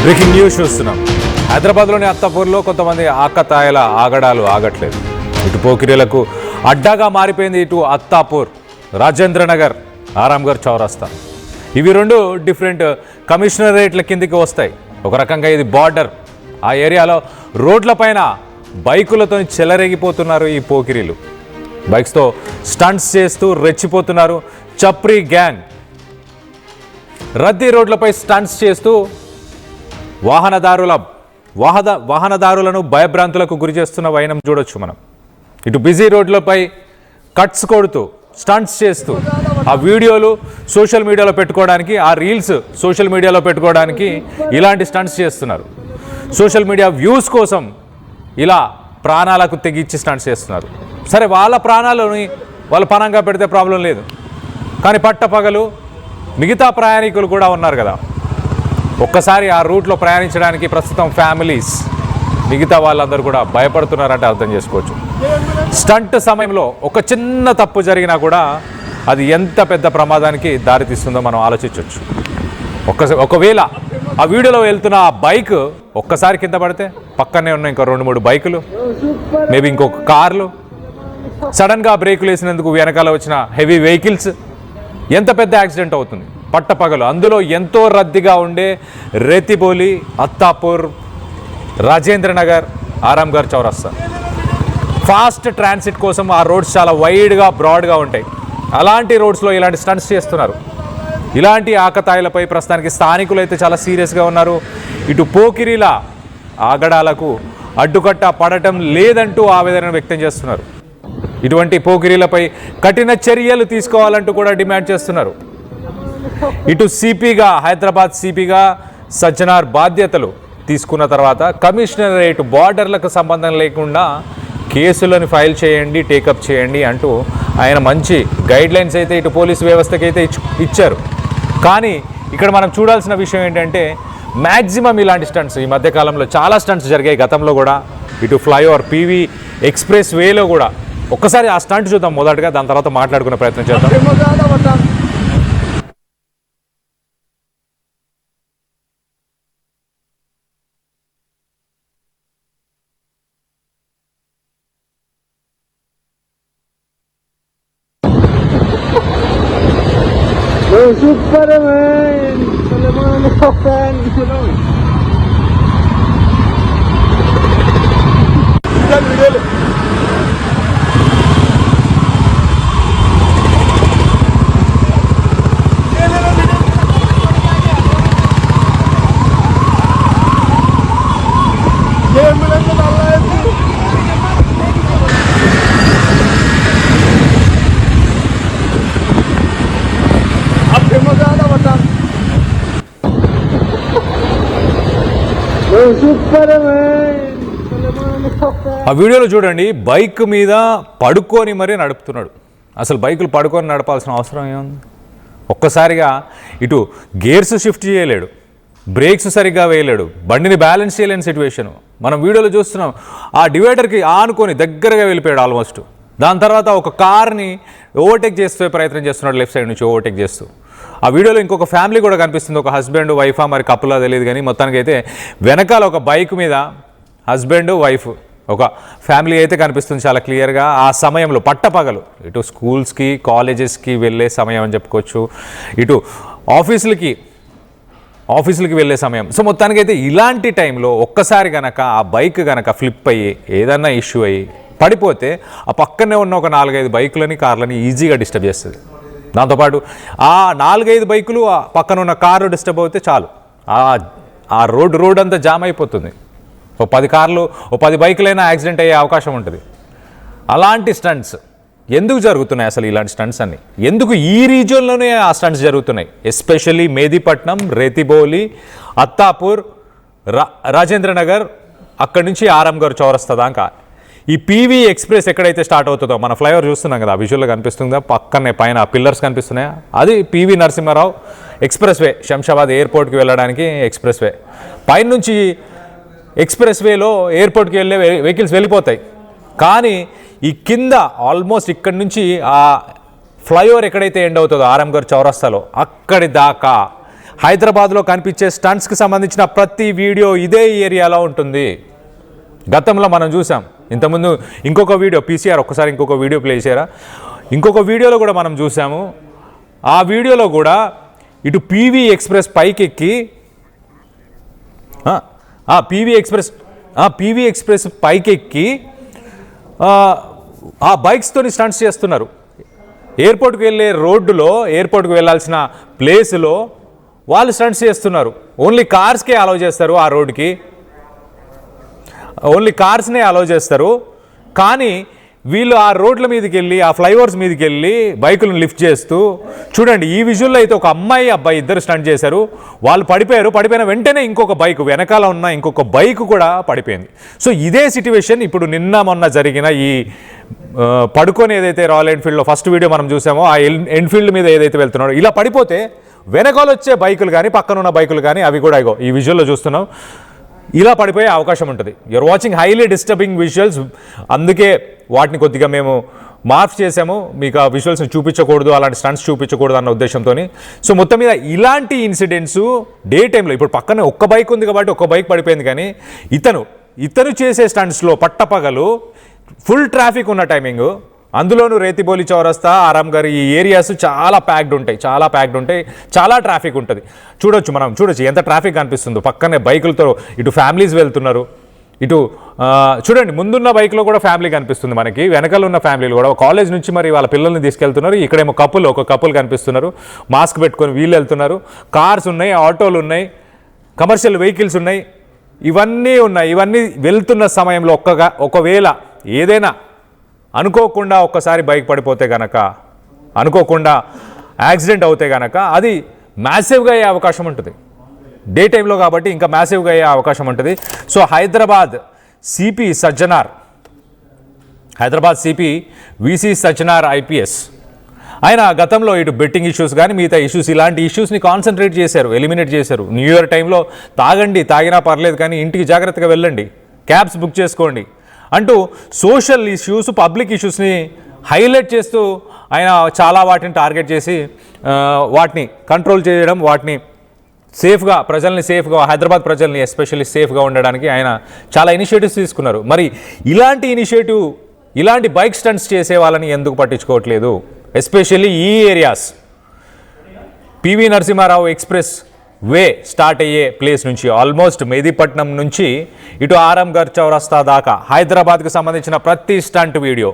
Breaking news చూస్తున్నాం. హైదరాబాద్లోని అత్తాపూర్లో కొంతమంది ఆకతాయిల ఆగడాలు ఆగట్లేదు. ఇటు పోకిరీలకు అడ్డాగా మారిపోయింది ఇటు అత్తాపూర్, రాజేంద్ర నగర్, ఆరాంఘర్ చౌరస్తా. ఇవి రెండు డిఫరెంట్ కమిషనరేట్ల కిందికి వస్తాయి. ఒక రకంగా ఇది బార్డర్. ఆ ఏరియాలో రోడ్లపైన బైకులతో చెలరేగిపోతున్నారు ఈ పోకిరీలు. బైక్స్తో స్టంట్స్ చేస్తూ రెచ్చిపోతున్నారు. చప్రీ గ్యాంగ్ రద్దీ రోడ్లపై స్టంట్స్ చేస్తూ వాహనదారులను భయభ్రాంతులకు గురి చేస్తున్న వైనం చూడొచ్చు మనం. ఇటు బిజీ రోడ్లపై కట్స్ కొడుతూ స్టంట్స్ చేస్తూ ఆ వీడియోలు సోషల్ మీడియాలో పెట్టుకోవడానికి, ఆ రీల్స్ సోషల్ మీడియాలో పెట్టుకోవడానికి ఇలాంటి స్టంట్స్ చేస్తున్నారు. సోషల్ మీడియా వ్యూస్ కోసం ఇలా ప్రాణాలకు తెగించి స్టంట్స్ చేస్తున్నారు. సరే, వాళ్ళ ప్రాణాలని వాళ్ళు పనంగా పెడితే ప్రాబ్లం లేదు, కానీ పట్టపగలు మిగతా ప్రయాణికులు కూడా ఉన్నారు కదా. ఒక్కసారి ఆ రూట్లో ప్రయాణించడానికి ప్రస్తుతం ఫ్యామిలీస్, మిగతా వాళ్ళందరూ కూడా భయపడుతున్నారంటే అర్థం చేసుకోవచ్చు. స్టంట్ సమయంలో ఒక చిన్న తప్పు జరిగినా కూడా అది ఎంత పెద్ద ప్రమాదానికి దారితీస్తుందో మనం ఆలోచించవచ్చు. ఒకవేళ ఆ వీడియోలో వెళ్తున్న ఆ బైక్ ఒక్కసారి కింద పడితే పక్కనే ఉన్న ఇంకో 2-3 బైకులు, మేబీ ఇంకొక కార్లు, సడన్గా బ్రేకులు వేసినందుకు వెనకాల వచ్చిన హెవీ వెహికల్స్, ఎంత పెద్ద యాక్సిడెంట్ అవుతుంది పట్టపగలు. అందులో ఎంతో రద్దీగా ఉండే రేతిబోలి, అత్తాపూర్, రాజేంద్ర నగర్, ఆరాంఘర్ చౌరస్తా. ఫాస్ట్ ట్రాన్సిట్ కోసం ఆ రోడ్స్ చాలా వైడ్గా, బ్రాడ్గా ఉంటాయి. అలాంటి రోడ్స్లో ఇలాంటి స్టంట్స్ చేస్తున్నారు. ఇలాంటి ఆకతాయిలపై ప్రస్తుతానికి స్థానికులు అయితే చాలా సీరియస్గా ఉన్నారు. ఇటు పోకిరీల ఆగడాలకు అడ్డుకట్ట పడటం లేదంటూ ఆవేదన వ్యక్తం చేస్తున్నారు. ఇటువంటి పోకిరీలపై కఠిన చర్యలు తీసుకోవాలంటూ కూడా డిమాండ్ చేస్తున్నారు. ఇటు సిపిగా, హైదరాబాద్ సిపిగా సజ్జనార్ బాధ్యతలు తీసుకున్న తర్వాత కమిషనరేట్ బార్డర్లకు సంబంధం లేకుండా కేసులను ఫైల్ చేయండి, టేకప్ చేయండి అంటూ ఆయన మంచి గైడ్లైన్స్ అయితే ఇటు పోలీసు వ్యవస్థకి అయితే ఇచ్చారు. కానీ ఇక్కడ మనం చూడాల్సిన విషయం ఏంటంటే, మ్యాక్సిమం ఇలాంటి స్టంట్స్ ఈ మధ్యకాలంలో చాలా స్టంట్స్ జరిగాయి. గతంలో కూడా ఇటు ఫ్లైఓవర్, పివి ఎక్స్ప్రెస్ వేలో కూడా. ఒక్కసారి ఆ స్టంట్ చూద్దాం మొదటగా, దాని తర్వాత మాట్లాడుకునే ప్రయత్నం చేద్దాం. Superman! Salamat na fan! ఆ వీడియోలో చూడండి, బైక్ మీద పడుకొని మరీ నడుపుతున్నాడు. అసలు బైకులు పడుకొని నడపాల్సిన అవసరం ఏముంది? ఒక్కసారిగా ఇటు గేర్స్ షిఫ్ట్ చేయలేడు, బ్రేక్స్ సరిగ్గా వేయలేడు, బండిని బ్యాలెన్స్ చేయలేని సిచ్యువేషన్ మనం వీడియోలో చూస్తున్నాం. ఆ డివైడర్కి ఆనుకొని దగ్గరగా వెళ్ళిపోయాడు ఆల్మోస్ట్. దాని తర్వాత ఒక కార్ని ఓవర్టేక్ చేస్తూ ప్రయత్నం చేస్తున్నాడు, లెఫ్ట్ సైడ్ నుంచి ఓవర్టేక్ చేస్తూ. ఆ వీడియోలో ఇంకొక ఫ్యామిలీ కూడా కనిపిస్తుంది, ఒక హస్బెండ్ వైఫా మరి కప్పులా తెలియదు, కానీ మొత్తానికి అయితే వెనకాల ఒక బైక్ మీద హస్బెండ్ వైఫ్ ఒక ఫ్యామిలీ అయితే కనిపిస్తుంది చాలా క్లియర్గా. ఆ సమయంలో పట్టపగలు ఇటు స్కూల్స్కి, కాలేజెస్కి వెళ్ళే సమయం అని చెప్పుకోవచ్చు, ఇటు ఆఫీసులకి వెళ్ళే సమయం. సో మొత్తానికి అయితే ఇలాంటి టైంలో ఒక్కసారి కనుక ఆ బైక్ కనుక ఫ్లిప్ అయ్యి ఏదన్నా ఇష్యూ అయ్యి పడిపోతే ఆ పక్కనే ఉన్న ఒక 4-5 బైకులని, కార్లని ఈజీగా డిస్టర్బ్ చేస్తుంది. దాంతోపాటు ఆ 4-5 బైకులు ఆ పక్కన ఉన్న కారు డిస్టర్బ్ అవుతే చాలు, ఆ రోడ్ అంతా జామ్ అయిపోతుంది. ఓ 10 కార్లు, ఓ 10 బైకులైనా యాక్సిడెంట్ అయ్యే అవకాశం ఉంటుంది. అలాంటి స్టంట్స్ ఎందుకు జరుగుతున్నాయి? అసలు ఇలాంటి స్టంట్స్ అన్ని ఎందుకు ఈ రీజియన్లోనే ఆ స్టంట్స్ జరుగుతున్నాయి? ఎస్పెషల్లీ మేదీపట్నం, రేతిబోలి, అత్తాపూర్, రాజేంద్ర నగర్, అక్కడి నుంచి ఆరాంఘర్ చౌరస్తా దాకా. ఈ పివి ఎక్స్ప్రెస్ ఎక్కడైతే స్టార్ట్ అవుతుందో, మన ఫ్లైఓవర్ చూస్తున్నాం కదా, విజువల్గా కనిపిస్తుందా, పక్కనే పైన పిల్లర్స్ కనిపిస్తున్నాయా, అది PV Narasimha Rao express way, Shamshabad ఎయిర్పోర్ట్కి వెళ్ళడానికి ఎక్స్ప్రెస్ వే. పైనుంచి ఎక్స్ప్రెస్ వేలో ఎయిర్పోర్ట్కి వెళ్ళే వెహికల్స్ వెళ్ళిపోతాయి. కానీ ఈ కింద ఆల్మోస్ట్ ఇక్కడి నుంచి ఆ ఫ్లైఓవర్ ఎక్కడైతే ఎండ్ అవుతుందో ఆరాంఘర్ చౌరస్తాలో, అక్కడి దాకా హైదరాబాద్లో కనిపించే స్టంట్స్కి సంబంధించిన ప్రతి వీడియో ఇదే ఏరియాలో ఉంటుంది. గతంలో మనం చూసాం. ఇంతకుముందు ఇంకొక వీడియో పీసీఆర్ ఒక్కసారి ఇంకొక వీడియో ప్లే చేయరా. ఇంకొక వీడియోలో కూడా మనం చూసాము. ఆ వీడియోలో కూడా ఇటు పీవీ ఎక్స్ప్రెస్ పైకెక్కి పీవీ ఎక్స్ప్రెస్ పైకెక్కి ఆ బైక్స్తోని స్టంట్స్ చేస్తున్నారు. ఎయిర్పోర్ట్కి వెళ్ళే రోడ్డులో, ఎయిర్పోర్ట్కి వెళ్ళాల్సిన ప్లేస్లో వాళ్ళు స్టంట్స్ చేస్తున్నారు. ఓన్లీ కార్స్కే అలౌ చేస్తారు. ఆ రోడ్డుకి ఓన్లీ కార్స్నే అలౌ చేస్తారు. కానీ వీళ్ళు ఆ రోడ్ల మీదకి వెళ్ళి, ఆ ఫ్లైఓవర్స్ మీదకి వెళ్ళి బైకులను లిఫ్ట్ చేస్తూ చూడండి. ఈ విజువల్లో అయితే ఒక అమ్మాయి అబ్బాయి ఇద్దరు స్టంట్ చేశారు. వాళ్ళు పడిపోయారు. పడిపోయిన వెంటనే ఇంకొక బైక్, వెనకాల ఉన్న ఇంకొక బైక్ కూడా పడిపోయింది. సో ఇదే సిట్యువేషన్ ఇప్పుడు నిన్న మొన్న జరిగిన ఈ పడుకొని ఏదైతే రాయల్ ఎన్ఫీల్డ్లో ఫస్ట్ వీడియో మనం చూసామో, ఆ ఎన్ఫీల్డ్ మీద ఏదైతే వెళ్తున్నాడో ఇలా పడిపోతే వెనకాల వచ్చే బైకులు కానీ పక్కన ఉన్న బైకులు కానీ అవి కూడా ఇగో ఈ విజువల్లో చూస్తున్నాం, ఇలా పడిపోయే అవకాశం ఉంటుంది. You're watching highly disturbing visuals. అందుకే వాటిని కొద్దిగా మేము మార్క్ చేసాము. మీకు ఆ విజువల్స్ని చూపించకూడదు, అలాంటి స్టంట్స్ చూపించకూడదు అన్న ఉద్దేశంతో. సో మొత్తం మీద ఇలాంటి ఇన్సిడెంట్స్ డే టైంలో, ఇప్పుడు పక్కనే ఒక్క బైక్ ఉంది కాబట్టి ఒక్క బైక్ పడిపోయింది, కానీ ఇతను చేసే స్టంట్స్లో పట్టపగలు ఫుల్ ట్రాఫిక్ ఉన్న టైమింగ్, అందులోనూ రేతిబోలి చౌరస్తా, ఆరామ్ గారి ఈ ఏరియాస్ చాలా ప్యాక్డ్ ఉంటాయి, చాలా ట్రాఫిక్ ఉంటుంది. చూడొచ్చు ఎంత ట్రాఫిక్ కనిపిస్తుందో. పక్కనే బైకులతో ఇటు ఫ్యామిలీస్ వెళ్తున్నారు. ఇటు చూడండి, ముందున్న బైక్లో కూడా ఫ్యామిలీ కనిపిస్తుంది మనకి, వెనకాల ఉన్న ఫ్యామిలీలు కూడా కాలేజ్ నుంచి మరి వాళ్ళ పిల్లల్ని తీసుకెళ్తున్నారు. ఇక్కడేమో ఒక కపుల్ కనిపిస్తున్నారు, మాస్క్ పెట్టుకొని వీళ్ళు వెళ్తున్నారు. కార్స్ ఉన్నాయి, ఆటోలు ఉన్నాయి, కమర్షియల్ వెహికల్స్ ఉన్నాయి, ఇవన్నీ వెళ్తున్న సమయంలో ఒకవేళ ఏదైనా అనుకోకుండా ఒక్కసారి బైక్ పడిపోతే గనక, అనుకోకుండా యాక్సిడెంట్ అవుతే గనక అది మ్యాసివ్గా అయ్యే అవకాశం ఉంటుంది. డే టైంలో కాబట్టి ఇంకా మ్యాసివ్గా అయ్యే అవకాశం ఉంటుంది. So Hyderabad CP VC Sajjanar IPS ఆయన గతంలో ఇటు బెట్టింగ్ ఇష్యూస్ కానీ మిగతా ఇష్యూస్, ఇలాంటి ఇష్యూస్ని కాన్సన్ట్రేట్ చేశారు, ఎలిమినేట్ చేశారు. న్యూ ఇయర్ టైంలో తాగినా పర్లేదు కానీ ఇంటికి జాగ్రత్తగా వెళ్ళండి, క్యాబ్స్ బుక్ చేసుకోండి అంటూ సోషల్ ఇష్యూస్, పబ్లిక్ ఇష్యూస్ని హైలైట్ చేస్తూ ఆయన చాలా వాటిని టార్గెట్ చేసి వాటిని కంట్రోల్ చేయడం, వాటిని ప్రజల్ని సేఫ్గా, హైదరాబాద్ ప్రజల్ని ఎస్పెషల్లీ సేఫ్గా ఉండడానికి ఆయన చాలా ఇనిషియేటివ్స్ తీసుకున్నారు. మరి ఇలాంటి బైక్ స్టంట్స్ చేసే వాళ్ళని ఎందుకు పట్టించుకోవట్లేదు? ఎస్పెషల్లీ ఈ areas, PV Narasimha Rao express way start అయ్యే ప్లేస్ నుంచి, ఆల్మోస్ట్ మెహదీపట్నం నుంచి ఇటు ఆరామ్ గర్ చౌరస్తా దాకా హైదరాబాద్కి సంబంధించిన ప్రతి స్టంట్ వీడియో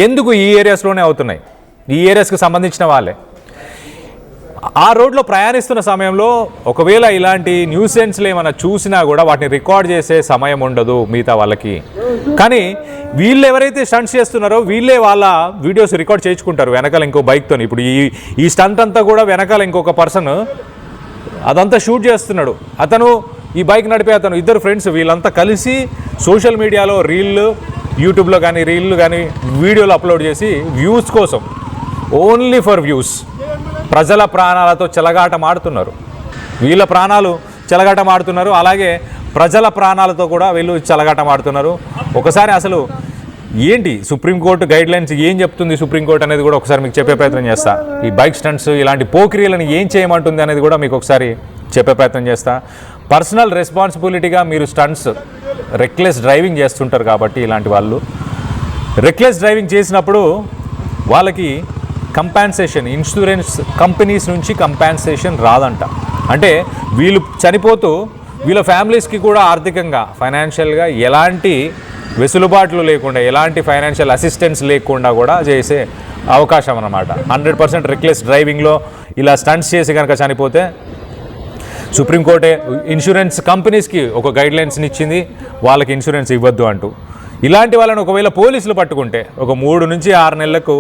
ఎందుకు ఈ ఏరియాస్లోనే అవుతున్నాయి? ఈ ఏరియాస్కి సంబంధించిన వాళ్ళే. ఆ రోడ్లో ప్రయాణిస్తున్న సమయంలో ఒకవేళ ఇలాంటి న్యూసెన్స్లు ఏమైనా చూసినా కూడా వాటిని రికార్డ్ చేసే సమయం ఉండదు మిగతా వాళ్ళకి. కానీ వీళ్ళు ఎవరైతే స్టంట్స్ చేస్తున్నారో వీళ్ళే వాళ్ళ వీడియోస్ రికార్డ్ చేయించుకుంటారు వెనకాల ఇంకో బైక్తో. ఇప్పుడు ఈ స్టంట్ అంతా కూడా వెనకాల ఇంకొక పర్సన్ అదంతా షూట్ చేస్తున్నాడు. ఈ బైక్ నడిపే ఇద్దరు ఫ్రెండ్స్, వీళ్ళంతా కలిసి సోషల్ మీడియాలో యూట్యూబ్లో కానీ రీళ్ళు కానీ వీడియోలు అప్లోడ్ చేసి వ్యూస్ కోసం, ఓన్లీ ఫర్ వ్యూస్, ప్రజల ప్రాణాలతో చెలగాటమాడుతున్నారు. వీళ్ళ ప్రాణాలు చెలగాటమాడుతున్నారు, అలాగే ప్రజల ప్రాణాలతో కూడా వీళ్ళు చెలగాటమాడుతున్నారు. ఒకసారి అసలు ఏంటి సుప్రీంకోర్టు గైడ్లైన్స్ ఏం చెప్తుంది సుప్రీంకోర్టు అనేది కూడా ఒకసారి మీకు చెప్పే ప్రయత్నం చేస్తా. ఈ బైక్ స్టంట్స్ ఇలాంటి పోక్రియలను ఏం చేయమంటుంది అనేది కూడా మీకు ఒకసారి చెప్పే ప్రయత్నం చేస్తా. పర్సనల్ రెస్పాన్సిబిలిటీగా మీరు స్టంట్స్, రెక్లెస్ డ్రైవింగ్ చేస్తుంటారు కాబట్టి ఇలాంటి వాళ్ళు రెక్లెస్ డ్రైవింగ్ చేసినప్పుడు వాళ్ళకి కంపెన్సేషన్, ఇన్సూరెన్స్ కంపెనీస్ నుంచి కంపెన్సేషన్ రాదంట. అంటే వీళ్ళు చనిపోతూ వీళ్ళ ఫ్యామిలీస్కి కూడా ఆర్థికంగా, ఫైనాన్షియల్గా ఎలాంటి వెసులుబాట్లు లేకుండా, ఎలాంటి ఫైనాన్షియల్ అసిస్టెన్స్ లేకుండా కూడా చేసే అవకాశం అన్నమాట. 100% రెక్లెస్ డ్రైవింగ్లో ఇలా స్టంట్స్ చేసి కనుక చనిపోతే సుప్రీంకోర్టే ఇన్సూరెన్స్ కంపెనీస్కి ఒక గైడ్లైన్స్ని ఇచ్చింది, వాళ్ళకి ఇన్సూరెన్స్ ఇవ్వద్దు అంటూ. ఇలాంటి వాళ్ళని ఒకవేళ పోలీసులు పట్టుకుంటే ఒక 3 నుంచి 6 నెలలకు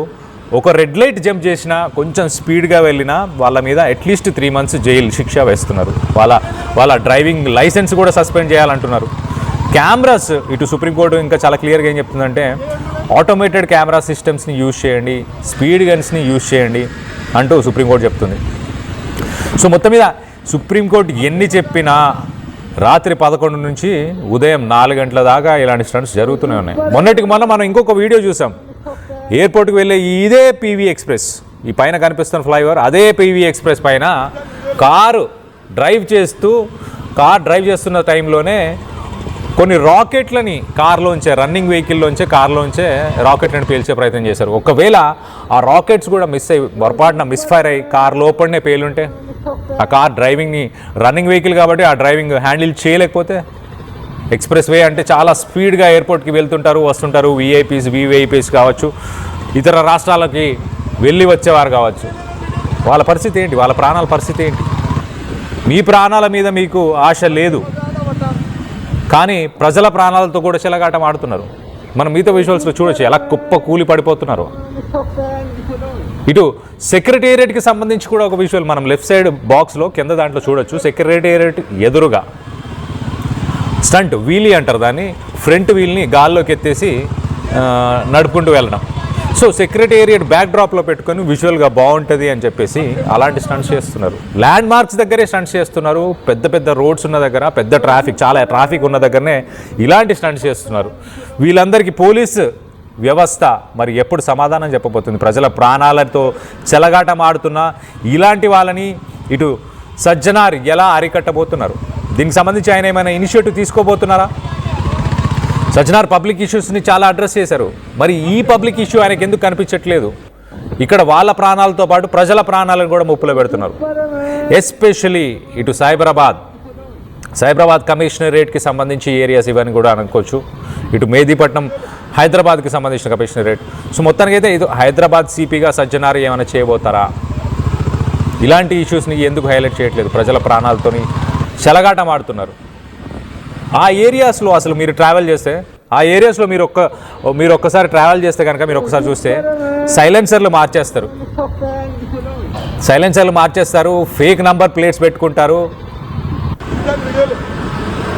ఒక రెడ్ లైట్ జంప్ చేసినా, కొంచెం స్పీడ్గా వెళ్ళినా వాళ్ళ మీద అట్లీస్ట్ 3 months జైలు శిక్ష వేస్తున్నారు. వాళ్ళ డ్రైవింగ్ లైసెన్స్ కూడా సస్పెండ్ చేయాలంటున్నారు. కెమెరాస్, ఇటు సుప్రీంకోర్టు ఇంకా చాలా క్లియర్గా ఏం చెప్తుందంటే ఆటోమేటెడ్ కెమెరా సిస్టమ్స్ని యూజ్ చేయండి, స్పీడ్ గన్స్ని యూజ్ చేయండి అంటూ సుప్రీంకోర్టు చెప్తుంది. సో మొత్తం మీద సుప్రీంకోర్టు ఎన్ని చెప్పినా రాత్రి 11 నుంచి ఉదయం 4 గంటల దాకా ఇలాంటి స్టంట్స్ జరుగుతూనే ఉన్నాయి. మొన్నటికి మనం ఇంకొక వీడియో చూసాం. ఎయిర్పోర్ట్కి వెళ్ళే ఇదే పీవీ ఎక్స్ప్రెస్, ఈ పైన కనిపిస్తున్న ఫ్లైఓవర్, అదే పీవీ ఎక్స్ప్రెస్ పైన కార్ డ్రైవ్ చేస్తున్న టైంలోనే కొన్ని రాకెట్లని రన్నింగ్ వెహికల్లోంచే కార్లోంచే రాకెట్లను పేల్చే ప్రయత్నం చేశారు. ఒకవేళ ఆ రాకెట్స్ కూడా పొరపాటున మిస్ఫైర్ అయ్యి కార్ లోపలనే పేలుంటే, ఆ కార్ రన్నింగ్ వెహికల్ కాబట్టి ఆ డ్రైవింగ్ హ్యాండిల్ చేయలేకపోతే, ఎక్స్ప్రెస్ వే అంటే చాలా స్పీడ్గా ఎయిర్పోర్ట్కి వెళ్తుంటారు వస్తుంటారు, విఐపీస్ కావచ్చు, ఇతర రాష్ట్రాలకి వెళ్ళి వచ్చేవారు కావచ్చు, వాళ్ళ పరిస్థితి ఏంటి? వాళ్ళ ప్రాణాల పరిస్థితి ఏంటి? మీ ప్రాణాల మీద మీకు ఆశ లేదు, కానీ ప్రజల ప్రాణాలతో కూడా చెలగాటం ఆడుతున్నారు. మనం మిగతా విజువల్స్లో చూడొచ్చు ఎలా కుప్ప కూలి పడిపోతున్నారు. ఇటు సెక్రటేరియట్కి సంబంధించి కూడా ఒక విజువల్ మనం లెఫ్ట్ సైడ్ బాక్స్లో కింద దాంట్లో చూడొచ్చు. సెక్రటేరియట్ ఎదురుగా స్టంట్ వీలీ అంటారు దాన్ని, ఫ్రంట్ వీల్ని గాల్లోకి ఎత్తేసి నడుపుకుంటూ వెళ్ళడం. సో సెక్రటేరియట్ బ్యాక్ డ్రాప్లో పెట్టుకొని విజువల్గా బాగుంటుంది అని చెప్పేసి అలాంటి స్టంట్స్ చేస్తున్నారు. ల్యాండ్ మార్క్స్ దగ్గరే స్టంట్స్ చేస్తున్నారు. పెద్ద పెద్ద రోడ్స్ ఉన్న దగ్గర, చాలా ట్రాఫిక్ ఉన్న దగ్గరనే ఇలాంటి స్టంట్స్ చేస్తున్నారు. వీళ్ళందరికీ పోలీసు వ్యవస్థ మరి ఎప్పుడు సమాధానం చెప్పబోతుంది? ప్రజల ప్రాణాలతో చెలగాటం ఆడుతున్న ఇలాంటి వాళ్ళని ఇటు సజ్జనార్ ఎలా అరికట్టబోతున్నారు? దీనికి సంబంధించి ఆయన ఏమైనా ఇనిషియేటివ్ తీసుకోబోతున్నారా? సజ్జనార్ పబ్లిక్ ఇష్యూస్ని చాలా అడ్రస్ చేశారు. మరి ఈ పబ్లిక్ ఇష్యూ ఆయనకి ఎందుకు కనిపించట్లేదు? ఇక్కడ వాళ్ళ ప్రాణాలతో పాటు ప్రజల ప్రాణాలను కూడా ముప్పులో పెడుతున్నారు. ఎస్పెషలీ ఇటు సైబరాబాద్ కమిషనరేట్కి సంబంధించి ఏరియాస్ ఇవన్నీ కూడా అనుకోవచ్చు. ఇటు మెహదీపట్నం హైదరాబాద్కి సంబంధించిన కమిషనరేట్. సో మొత్తానికి అయితే ఇది హైదరాబాద్ సిపిగా సజ్జనార్ ఏమైనా చేయబోతారా? ఇలాంటి ఇష్యూస్ని ఎందుకు హైలైట్ చేయట్లేదు? ప్రజల ప్రాణాలతోని చెలగాటం ఆడుతున్నారు. ఆ ఏరియాస్లో అసలు మీరు ట్రావెల్ చేస్తే, ఆ ఏరియాస్లో మీరు ఒక్కసారి ట్రావెల్ చేస్తే కనుక మీరు ఒక్కసారి చూస్తే సైలెన్సర్లు మార్చేస్తారు, ఫేక్ నంబర్ ప్లేట్స్ పెట్టుకుంటారు,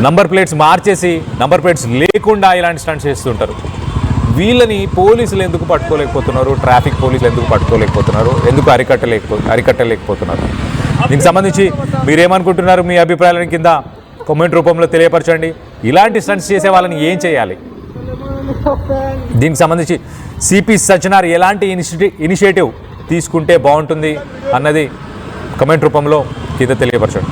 నంబర్ ప్లేట్స్ మార్చేసి నంబర్ ప్లేట్స్ లేకుండా ఇలాంటి స్టంట్స్ చేస్తుంటారు. వీళ్ళని పోలీసులు ఎందుకు పట్టుకోలేకపోతున్నారు? ట్రాఫిక్ పోలీసులు ఎందుకు పట్టుకోలేకపోతున్నారు? ఎందుకు అరికట్టలేకపోతున్నారు? దీనికి సంబంధించి మీరేమనుకుంటున్నారు? మీ అభిప్రాయాలను కింద కామెంట్ రూపంలో తెలియపరచండి. ఇలాంటి స్టంట్స్ చేసే వాళ్ళని ఏం చేయాలి? దీనికి సంబంధించి సిపి సజ్జనార్ ఎలాంటి ఇనిషియేటివ్ తీసుకుంటే బాగుంటుంది అన్నది కామెంట్ రూపంలో కింద తెలియపరచండి.